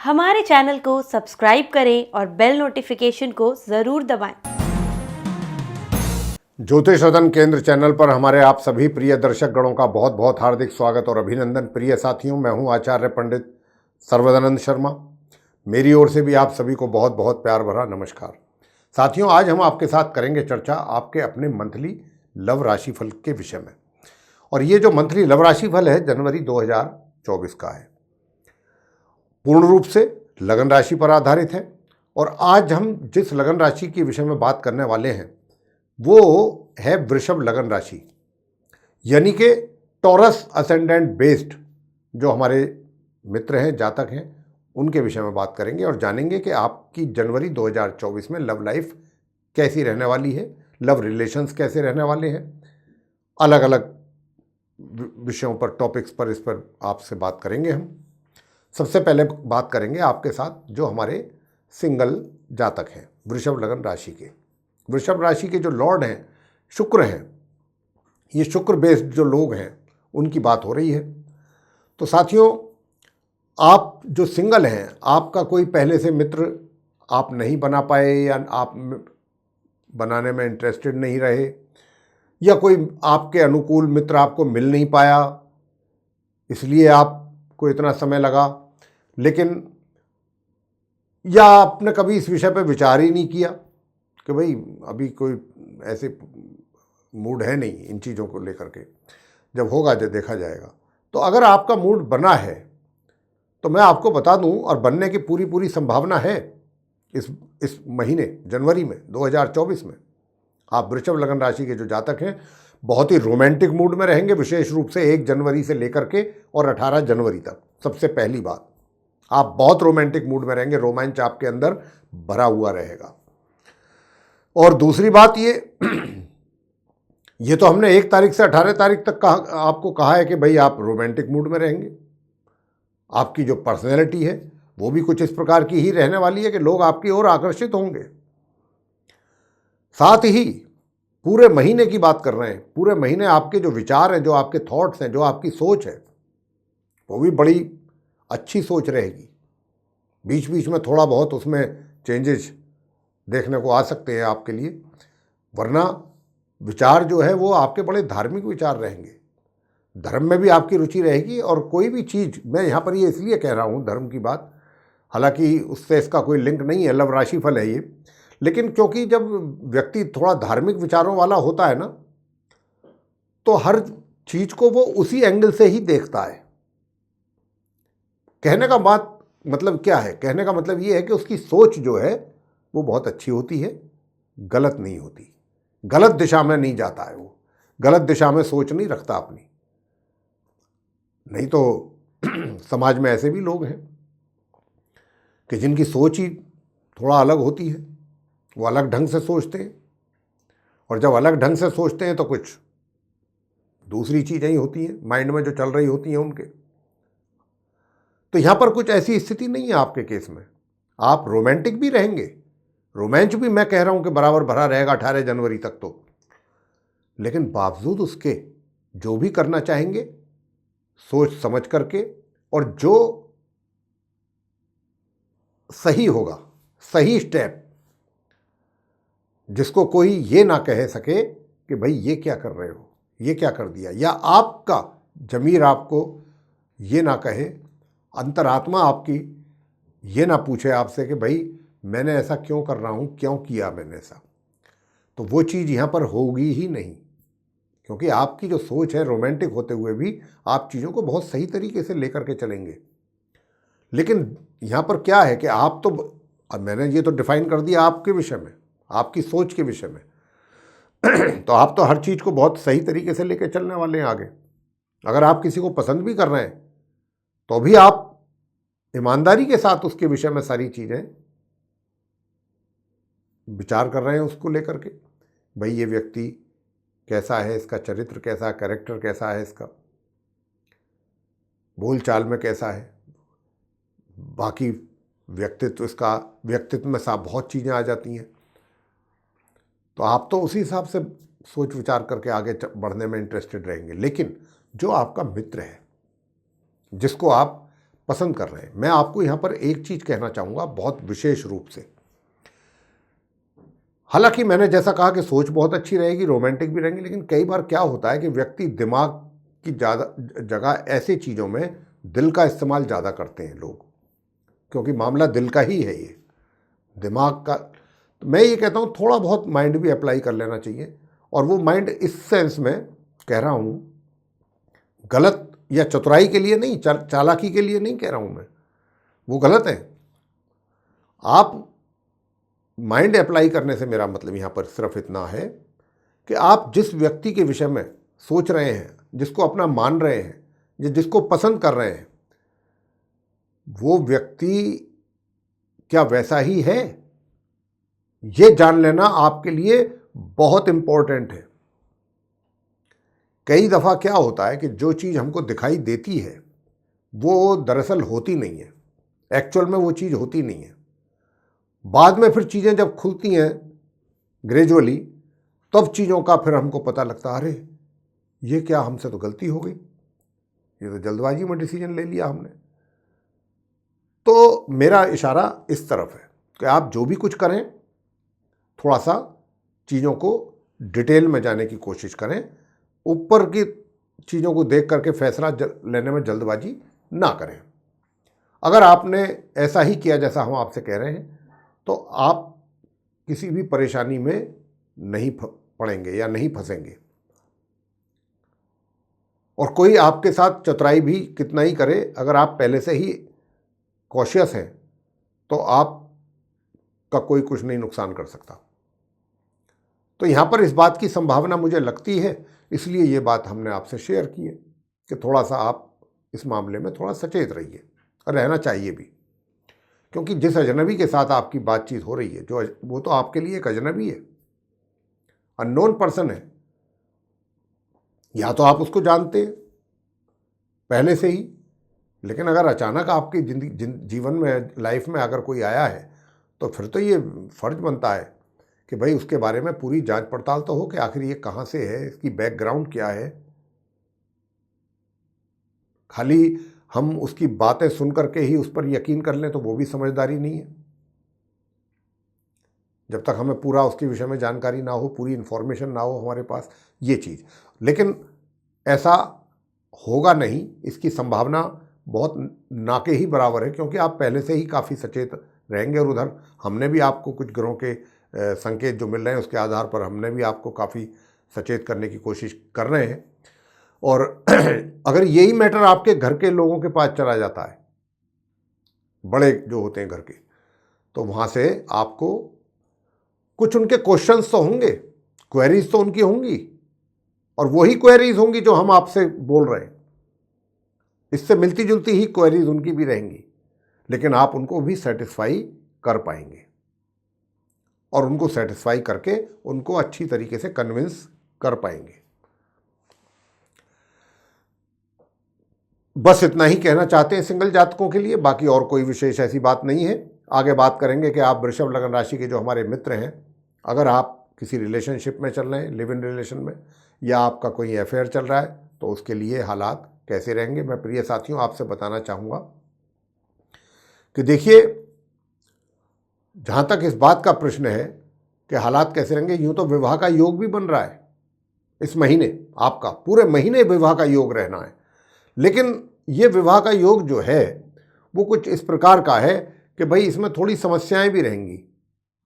हमारे चैनल को सब्सक्राइब करें और बेल नोटिफिकेशन को ज़रूर दबाएं। ज्योतिष सदन केंद्र चैनल पर हमारे आप सभी प्रिय दर्शक गणों का बहुत बहुत हार्दिक स्वागत और अभिनंदन। प्रिय साथियों, मैं हूं आचार्य पंडित सर्वदानंद शर्मा। मेरी ओर से भी आप सभी को बहुत बहुत प्यार भरा नमस्कार। साथियों, आज हम आपके साथ करेंगे चर्चा आपके अपने मंथली लव राशिफल के विषय में। और ये जो मंथली लव राशिफल है जनवरी 2024 का है, पूर्ण रूप से लगन राशि पर आधारित है। और आज हम जिस लगन राशि के विषय में बात करने वाले हैं वो है वृषभ लगन राशि, यानी कि टॉरस असेंडेंट बेस्ड जो हमारे मित्र हैं, जातक हैं, उनके विषय में बात करेंगे और जानेंगे कि आपकी जनवरी 2024 में लव लाइफ कैसी रहने वाली है, लव रिलेशंस कैसे रहने वाले हैं। अलग अलग विषयों पर, टॉपिक्स पर, इस पर आपसे बात करेंगे हम। सबसे पहले बात करेंगे आपके साथ जो हमारे सिंगल जातक हैं वृषभ लगन राशि के। वृषभ राशि के जो लॉर्ड हैं शुक्र हैं, ये शुक्र बेस्ड जो लोग हैं उनकी बात हो रही है। तो साथियों, आप जो सिंगल हैं, आपका कोई पहले से मित्र आप नहीं बना पाए या आप बनाने में इंटरेस्टेड नहीं रहे, या कोई आपके अनुकूल मित्र आपको मिल नहीं पाया इसलिए आपको इतना समय लगा, लेकिन या आपने कभी इस विषय पर विचार ही नहीं किया कि भाई अभी कोई ऐसे मूड है नहीं इन चीज़ों को लेकर के, जब होगा जब देखा जाएगा। तो अगर आपका मूड बना है तो मैं आपको बता दूं, और बनने की पूरी पूरी संभावना है इस महीने जनवरी में 2024 में आप वृषभ लगन राशि के जो जातक हैं बहुत ही रोमांटिक मूड में रहेंगे, विशेष रूप से 1 जनवरी से लेकर के और 18 जनवरी तक। सबसे पहली बात, आप बहुत रोमांटिक मूड में रहेंगे, रोमांच आपके अंदर भरा हुआ रहेगा। और दूसरी बात ये तो हमने 1 तारीख से 18 तारीख तक आपको कहा है कि भाई आप रोमांटिक मूड में रहेंगे। आपकी जो पर्सनैलिटी है वो भी कुछ इस प्रकार की ही रहने वाली है कि लोग आपकी ओर आकर्षित होंगे। साथ ही पूरे महीने की बात कर रहे हैं, पूरे महीने आपके जो विचार हैं, जो आपके थॉट्स हैं, जो आपकी सोच है, वो भी बड़ी अच्छी सोच रहेगी। बीच बीच में थोड़ा बहुत उसमें चेंजेस देखने को आ सकते हैं आपके लिए, वरना विचार जो है वो आपके बड़े धार्मिक विचार रहेंगे। धर्म में भी आपकी रुचि रहेगी। और कोई भी चीज़, मैं यहाँ पर ये इसलिए कह रहा हूँ धर्म की बात, हालांकि उससे इसका कोई लिंक नहीं है, लव राशिफल है ये, लेकिन क्योंकि जब व्यक्ति थोड़ा धार्मिक विचारों वाला होता है ना, तो हर चीज़ को वो उसी एंगल से ही देखता है। कहने का बात मतलब क्या है? कहने का मतलब ये है कि उसकी सोच जो है वो बहुत अच्छी होती है, गलत नहीं होती, गलत दिशा में नहीं जाता है, वो गलत दिशा में सोच नहीं रखता अपनी। नहीं तो समाज में ऐसे भी लोग हैं कि जिनकी सोच ही थोड़ा अलग होती है, वो अलग ढंग से सोचते हैं, और जब अलग ढंग से सोचते हैं तो कुछ दूसरी चीज़ें ही होती हैं माइंड में जो चल रही होती हैं उनके। तो यहाँ पर कुछ ऐसी स्थिति नहीं है आपके केस में। आप रोमांटिक भी रहेंगे, रोमांच भी मैं कह रहा हूँ कि बराबर भरा रहेगा 18 जनवरी तक तो, लेकिन बावजूद उसके जो भी करना चाहेंगे सोच समझ करके, और जो सही होगा, सही स्टेप, जिसको कोई ये ना कह सके कि भाई ये क्या कर रहे हो, ये क्या कर दिया, या आपका जमीर आपको ये ना कहे, अंतरात्मा आपकी ये ना पूछे आपसे कि भाई मैंने ऐसा क्यों कर रहा हूँ, क्यों किया मैंने ऐसा, तो वो चीज़ यहाँ पर होगी ही नहीं। क्योंकि आपकी जो सोच है, रोमांटिक होते हुए भी आप चीज़ों को बहुत सही तरीके से लेकर के चलेंगे। लेकिन यहाँ पर क्या है कि आप तो, अब मैंने ये तो डिफाइन कर दिया आपके विषय में, आपकी सोच के विषय में तो आप तो हर चीज़ को बहुत सही तरीके से लेकर चलने वाले हैं आगे। अगर आप किसी को पसंद भी कर रहे हैं तो भी आप ईमानदारी के साथ उसके विषय में सारी चीज़ें विचार कर रहे हैं उसको लेकर के, भाई ये व्यक्ति कैसा है, इसका चरित्र कैसा है, कैरेक्टर कैसा है, इसका बोल चाल में कैसा है, बाकी व्यक्तित्व, इसका व्यक्तित्व में सा बहुत चीज़ें आ जाती हैं। तो आप तो उसी हिसाब से सोच विचार करके आगे बढ़ने में इंटरेस्टेड रहेंगे। लेकिन जो आपका मित्र है, जिसको आप पसंद कर रहे हैं। मैं आपको यहाँ पर एक चीज़ कहना चाहूँगा बहुत विशेष रूप से। हालांकि मैंने जैसा कहा कि सोच बहुत अच्छी रहेगी, रोमांटिक भी रहेंगे, लेकिन कई बार क्या होता है कि व्यक्ति दिमाग की ज़्यादा जगह ऐसे चीज़ों में दिल का इस्तेमाल ज़्यादा करते हैं लोग, क्योंकि मामला दिल का ही है ये, दिमाग का। तो मैं ये कहता हूँ थोड़ा बहुत माइंड भी अप्लाई कर लेना चाहिए। और वो माइंड इस सेंस में कह रहा हूँ, गलत या चतुराई के लिए नहीं, चालाकी के लिए नहीं कह रहा हूँ मैं, वो गलत है। आप माइंड अप्लाई करने से मेरा मतलब यहाँ पर सिर्फ इतना है कि आप जिस व्यक्ति के विषय में सोच रहे हैं, जिसको अपना मान रहे हैं, या जिसको पसंद कर रहे हैं, वो व्यक्ति क्या वैसा ही है, ये जान लेना आपके लिए बहुत इंपॉर्टेंट है। कई दफ़ा क्या होता है कि जो चीज़ हमको दिखाई देती है वो दरअसल होती नहीं है, एक्चुअल में वो चीज़ होती नहीं है। बाद में फिर चीज़ें जब खुलती हैं ग्रेजुअली, तब चीज़ों का फिर हमको पता लगता, अरे ये क्या, हमसे तो गलती हो गई, ये तो जल्दबाजी में डिसीजन ले लिया हमने। तो मेरा इशारा इस तरफ है कि आप जो भी कुछ करें, थोड़ा सा चीज़ों को डिटेल में जाने की कोशिश करें, ऊपर की चीज़ों को देख करके फैसला लेने में जल्दबाजी ना करें। अगर आपने ऐसा ही किया जैसा हम आपसे कह रहे हैं, तो आप किसी भी परेशानी में नहीं पड़ेंगे या नहीं फंसेंगे। और कोई आपके साथ चतुराई भी कितना ही करे, अगर आप पहले से ही कॉशियस हैं, तो आपका कोई कुछ नहीं नुकसान कर सकता। तो यहाँ पर इस बात की संभावना मुझे लगती है, इसलिए ये बात हमने आपसे शेयर की है कि थोड़ा सा आप इस मामले में थोड़ा सचेत रहिए, और रहना चाहिए भी। क्योंकि जिस अजनबी के साथ आपकी बातचीत हो रही है, जो वो तो आपके लिए एक अजनबी है, अननोन पर्सन है। या तो आप उसको जानते हैं पहले से ही, लेकिन अगर अचानक आपकी जीवन में, लाइफ में अगर कोई आया है, तो फिर तो ये फर्ज बनता है कि भाई उसके बारे में पूरी जांच पड़ताल तो हो कि आखिर ये कहाँ से है, इसकी बैकग्राउंड क्या है। खाली हम उसकी बातें सुन करके ही उस पर यकीन कर लें तो वो भी समझदारी नहीं है। जब तक हमें पूरा उसके विषय में जानकारी ना हो, पूरी इन्फॉर्मेशन ना हो हमारे पास, ये चीज़। लेकिन ऐसा होगा नहीं, इसकी संभावना बहुत ना के ही बराबर है, क्योंकि आप पहले से ही काफ़ी सचेत रहेंगे। और उधर हमने भी आपको कुछ ग्रहों के संकेत जो मिल रहे हैं, उसके आधार पर हमने भी आपको काफ़ी सचेत करने की कोशिश कर रहे हैं। और अगर यही मैटर आपके घर के लोगों के पास चला जाता है, बड़े जो होते हैं घर के, तो वहाँ से आपको कुछ उनके क्वेश्चंस तो होंगे, क्वेरीज तो उनकी होंगी, और वही क्वेरीज होंगी जो हम आपसे बोल रहे हैं। इससे मिलती जुलती ही क्वेरीज उनकी भी रहेंगी, लेकिन आप उनको भी सेटिस्फाई कर पाएंगे, और उनको सेटिस्फाई करके उनको अच्छी तरीके से कन्विंस कर पाएंगे। बस इतना ही कहना चाहते हैं सिंगल जातकों के लिए, बाकी और कोई विशेष ऐसी बात नहीं है। आगे बात करेंगे कि आप वृषभ लग्न राशि के जो हमारे मित्र हैं, अगर आप किसी रिलेशनशिप में चल रहे हैं, लिव इन रिलेशन में, या आपका कोई अफेयर चल रहा है, तो उसके लिए हालात कैसे रहेंगे। मैं प्रिय साथियों आपसे बताना चाहूँगा कि देखिए, जहाँ तक इस बात का प्रश्न है कि हालात कैसे रहेंगे, यूँ तो विवाह का योग भी बन रहा है इस महीने, आपका पूरे महीने विवाह का योग रहना है। लेकिन ये विवाह का योग जो है वो कुछ इस प्रकार का है कि भाई इसमें थोड़ी समस्याएं भी रहेंगी,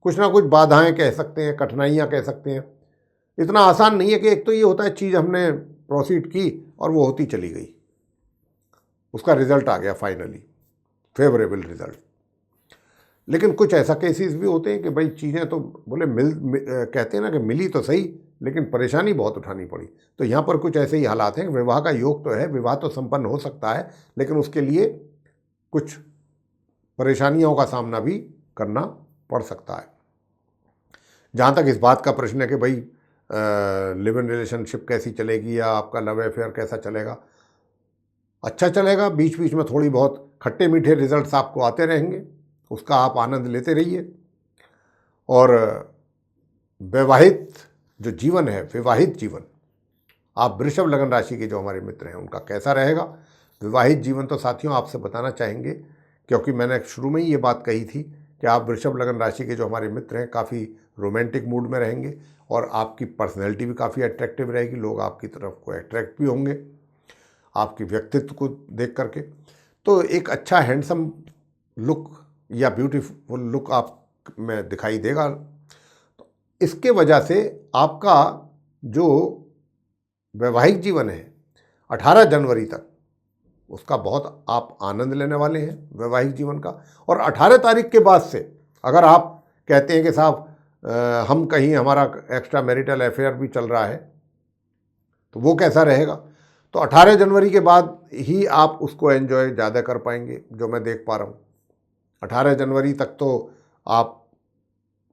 कुछ ना कुछ बाधाएं कह सकते हैं, कठिनाइयां कह सकते हैं। इतना आसान नहीं है कि एक तो ये होता है चीज़ हमने प्रोसीड की और वो होती चली गई, उसका रिजल्ट आ गया फाइनली फेवरेबल रिजल्ट। लेकिन कुछ ऐसा केसेस भी होते हैं कि भाई चीज़ें तो बोले कहते हैं ना कि मिली तो सही, लेकिन परेशानी बहुत उठानी पड़ी। तो यहाँ पर कुछ ऐसे ही हालात हैं। विवाह का योग तो है, विवाह तो संपन्न हो सकता है, लेकिन उसके लिए कुछ परेशानियों का सामना भी करना पड़ सकता है। जहाँ तक इस बात का प्रश्न है कि भाई लिव इन रिलेशनशिप कैसी चलेगी या आपका लव अफेयर कैसा चलेगा, अच्छा चलेगा। बीच बीच में थोड़ी बहुत खट्टे मीठे रिजल्ट्स आपको आते रहेंगे, उसका आप आनंद लेते रहिए। और वैवाहिक जो जीवन है, विवाहित जीवन, आप वृषभ लग्न राशि के जो हमारे मित्र हैं उनका कैसा रहेगा, विवाहित जीवन तो साथियों आपसे बताना चाहेंगे, क्योंकि मैंने शुरू में ही ये बात कही थी कि आप वृषभ लग्न राशि के जो हमारे मित्र हैं काफ़ी रोमांटिक मूड में रहेंगे और आपकी पर्सनैलिटी भी काफ़ी अट्रैक्टिव रहेगी। लोग आपकी तरफ को अट्रैक्ट भी होंगे आपके व्यक्तित्व को देख करके। तो एक अच्छा हैंडसम लुक या ब्यूटीफुल लुक आप में दिखाई देगा। तो इसके वजह से आपका जो वैवाहिक जीवन है 18 जनवरी तक उसका बहुत आप आनंद लेने वाले हैं वैवाहिक जीवन का। और 18 तारीख के बाद से अगर आप कहते हैं कि साहब हम कहीं हमारा एक्स्ट्रा मैरिटल अफेयर भी चल रहा है तो वो कैसा रहेगा, तो 18 जनवरी के बाद ही आप उसको एंजॉय ज़्यादा कर पाएंगे, जो मैं देख पा रहा हूँ। 18 जनवरी तक तो आप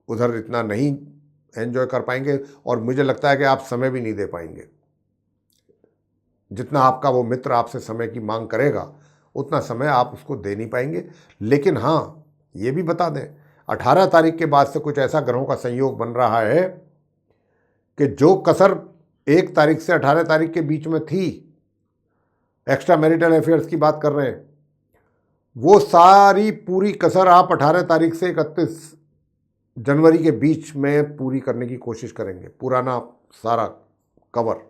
उधर इतना नहीं एंजॉय कर पाएंगे और मुझे लगता है कि आप समय भी नहीं दे पाएंगे। जितना आपका वो मित्र आपसे समय की मांग करेगा उतना समय आप उसको दे नहीं पाएंगे। लेकिन हाँ, ये भी बता दें 18 तारीख के बाद से कुछ ऐसा ग्रहों का संयोग बन रहा है कि जो कसर 1 तारीख से 18 तारीख के बीच में थी, एक्स्ट्रा मैरिटल अफेयर्स की बात कर रहे हैं, वो सारी पूरी कसर आप 18 तारीख से 31 जनवरी के बीच में पूरी करने की कोशिश करेंगे। पुराना सारा कवर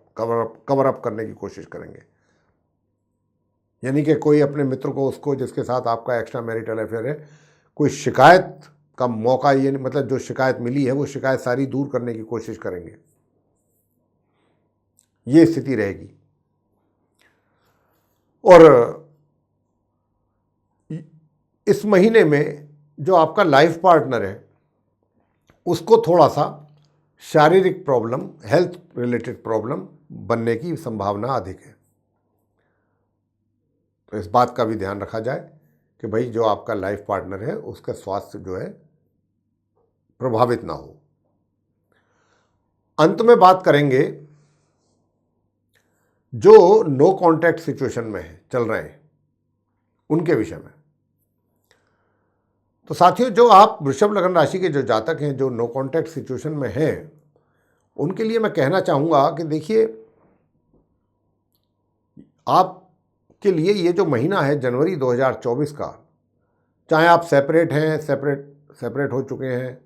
अप करने की कोशिश करेंगे। यानी कि कोई अपने मित्र को, उसको जिसके साथ आपका एक्स्ट्रा मैरिटल अफेयर है, कोई शिकायत का मौका, ये मतलब जो शिकायत मिली है वो शिकायत सारी दूर करने की कोशिश करेंगे। ये स्थिति रहेगी। और इस महीने में जो आपका लाइफ पार्टनर है उसको थोड़ा सा शारीरिक प्रॉब्लम, हेल्थ रिलेटेड प्रॉब्लम बनने की संभावना अधिक है। तो इस बात का भी ध्यान रखा जाए कि भाई जो आपका लाइफ पार्टनर है उसका स्वास्थ्य जो है प्रभावित ना हो। अंत में बात करेंगे जो नो कॉन्टैक्ट सिचुएशन में है, चल रहे हैं, उनके विषय में। तो साथियों, जो आप वृषभ लग्न राशि के जो जातक हैं जो नो कॉन्टैक्ट सिचुएशन में हैं, उनके लिए मैं कहना चाहूँगा कि देखिए, आपके लिए ये जो महीना है जनवरी 2024 का, चाहे आप सेपरेट हैं, सेपरेट हो चुके हैं,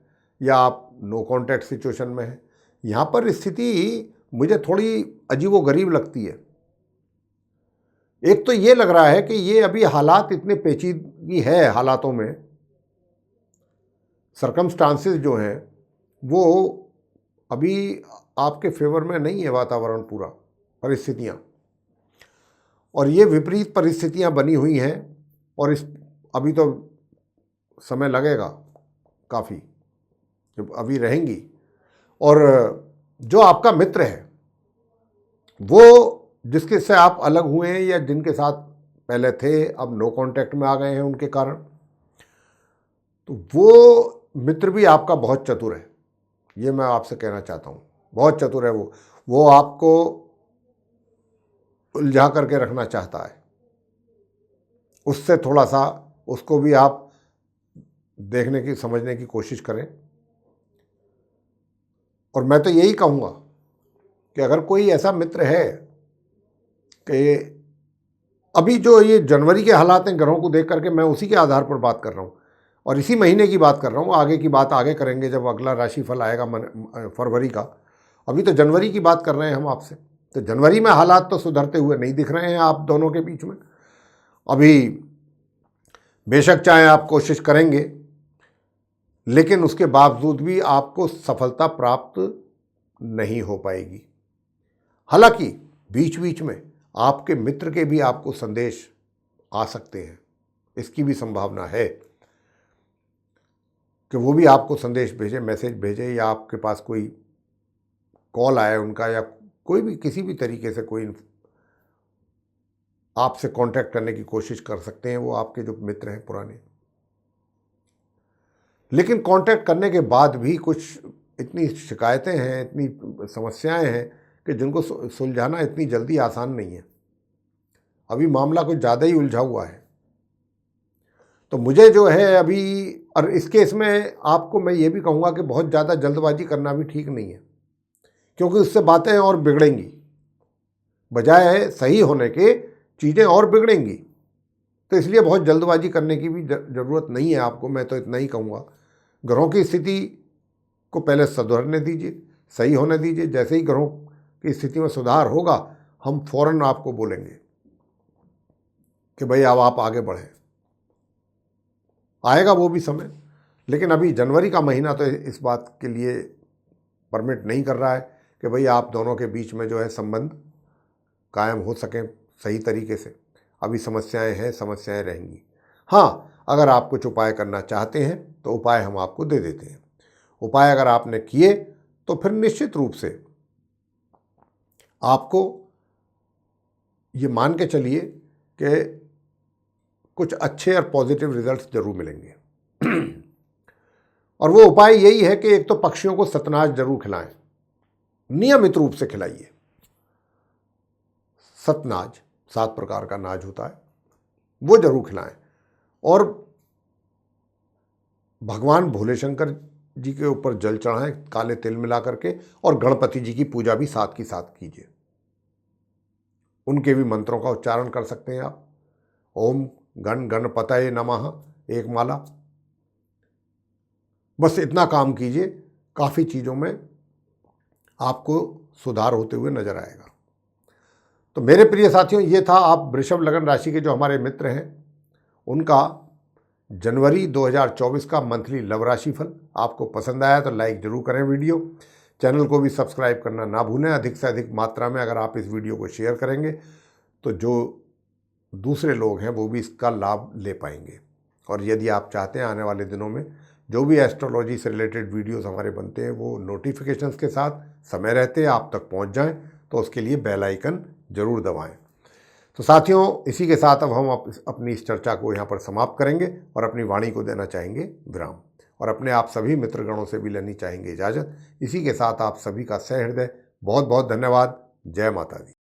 या आप नो कॉन्टैक्ट सिचुएशन में हैं, यहाँ पर स्थिति मुझे थोड़ी अजीबोगरीब लगती है। एक तो ये लग रहा है कि ये अभी हालात इतने पेचीदगी है, हालातों में सर्कमस्टांसेस जो हैं वो अभी आपके फेवर में नहीं है, वातावरण पूरा, परिस्थितियाँ, और ये विपरीत परिस्थितियाँ बनी हुई हैं। और इस अभी तो समय लगेगा काफ़ी, जब अभी रहेंगी। और जो आपका मित्र है वो जिसके से आप अलग हुए हैं या जिनके साथ पहले थे, अब नो कांटेक्ट में आ गए हैं उनके कारण, तो वो मित्र भी आपका बहुत चतुर है। ये मैं आपसे कहना चाहता हूँ, बहुत चतुर है वो आपको उलझा करके रखना चाहता है। उससे थोड़ा सा उसको भी आप देखने की, समझने की कोशिश करें। और मैं तो यही कहूँगा कि अगर कोई ऐसा मित्र है कि अभी जो ये जनवरी के हालात हैं ग्रहों को देख करके, मैं उसी के आधार पर बात कर रहा हूँ और इसी महीने की बात कर रहा हूँ। आगे की बात आगे करेंगे जब अगला राशिफल आएगा फरवरी का। अभी तो जनवरी की बात कर रहे हैं हम आपसे। तो जनवरी में हालात तो सुधरते हुए नहीं दिख रहे हैं आप दोनों के बीच में। अभी बेशक चाहे आप कोशिश करेंगे, लेकिन उसके बावजूद भी आपको सफलता प्राप्त नहीं हो पाएगी। हालांकि बीच बीच में आपके मित्र के भी आपको संदेश आ सकते हैं, इसकी भी संभावना है कि वो भी आपको संदेश भेजे, मैसेज भेजे, या आपके पास कोई कॉल आए उनका, या कोई भी किसी भी तरीके से कोई आपसे कांटेक्ट करने की कोशिश कर सकते हैं वो आपके जो मित्र हैं पुराने। लेकिन कांटेक्ट करने के बाद भी कुछ इतनी शिकायतें हैं, इतनी समस्याएं हैं कि जिनको सुलझाना इतनी जल्दी आसान नहीं है। अभी मामला कुछ ज़्यादा ही उलझा हुआ है। तो मुझे जो है अभी, और इस केस में आपको मैं ये भी कहूँगा कि बहुत ज़्यादा जल्दबाजी करना भी ठीक नहीं है, क्योंकि उससे बातें और बिगड़ेंगी। बजाय सही होने के चीज़ें और बिगड़ेंगी। तो इसलिए बहुत जल्दबाजी करने की भी ज़रूरत नहीं है आपको। मैं तो इतना ही कहूँगा, ग्रहों की स्थिति को पहले सुधरने दीजिए, सही होने दीजिए। जैसे ही ग्रहों की स्थिति में सुधार होगा, हम फौरन आपको बोलेंगे कि भाई अब आप आगे बढ़ें। आएगा वो भी समय, लेकिन अभी जनवरी का महीना तो इस बात के लिए परमिट नहीं कर रहा है कि भाई आप दोनों के बीच में जो है संबंध कायम हो सकें सही तरीके से। अभी समस्याएं हैं, समस्याएं रहेंगी। हाँ, अगर आप कुछ उपाय करना चाहते हैं तो उपाय हम आपको दे देते हैं। उपाय अगर आपने किए तो फिर निश्चित रूप से आपको ये मान के चलिए कि कुछ अच्छे और पॉजिटिव रिजल्ट्स जरूर मिलेंगे। और वो उपाय यही है कि एक तो पक्षियों को सतनाज जरूर खिलाएं, नियमित रूप से खिलाइए। सतनाज 7 प्रकार का नाज होता है, वो जरूर खिलाएं। और भगवान भोले शंकर जी के ऊपर जल चढ़ाएं काले तिल मिला करके, और गणपति जी की पूजा भी साथ की साथ कीजिए। उनके भी मंत्रों का उच्चारण कर सकते हैं आप। ओम गण गणपतये नमः, एक माला। बस इतना काम कीजिए, काफ़ी चीज़ों में आपको सुधार होते हुए नजर आएगा। तो मेरे प्रिय साथियों, ये था आप वृषभ लगन राशि के जो हमारे मित्र हैं उनका जनवरी 2024 का मंथली लव राशि फल। आपको पसंद आया तो लाइक जरूर करें वीडियो। चैनल को भी सब्सक्राइब करना ना भूलें। अधिक से अधिक मात्रा में अगर आप इस वीडियो को शेयर करेंगे तो जो दूसरे लोग हैं वो भी इसका लाभ ले पाएंगे। और यदि आप चाहते हैं आने वाले दिनों में जो भी एस्ट्रोलॉजी से रिलेटेड वीडियोस हमारे बनते हैं वो नोटिफिकेशंस के साथ समय रहते आप तक पहुंच जाएं, तो उसके लिए बेल आइकन जरूर दबाएं। तो साथियों, इसी के साथ अब हम अपनी इस चर्चा को यहाँ पर समाप्त करेंगे और अपनी वाणी को देना चाहेंगे विराम, और अपने आप सभी मित्रगणों से भी लेनी चाहेंगे इजाज़त। इसी के साथ आप सभी का सहृदय बहुत बहुत धन्यवाद। जय माता दी।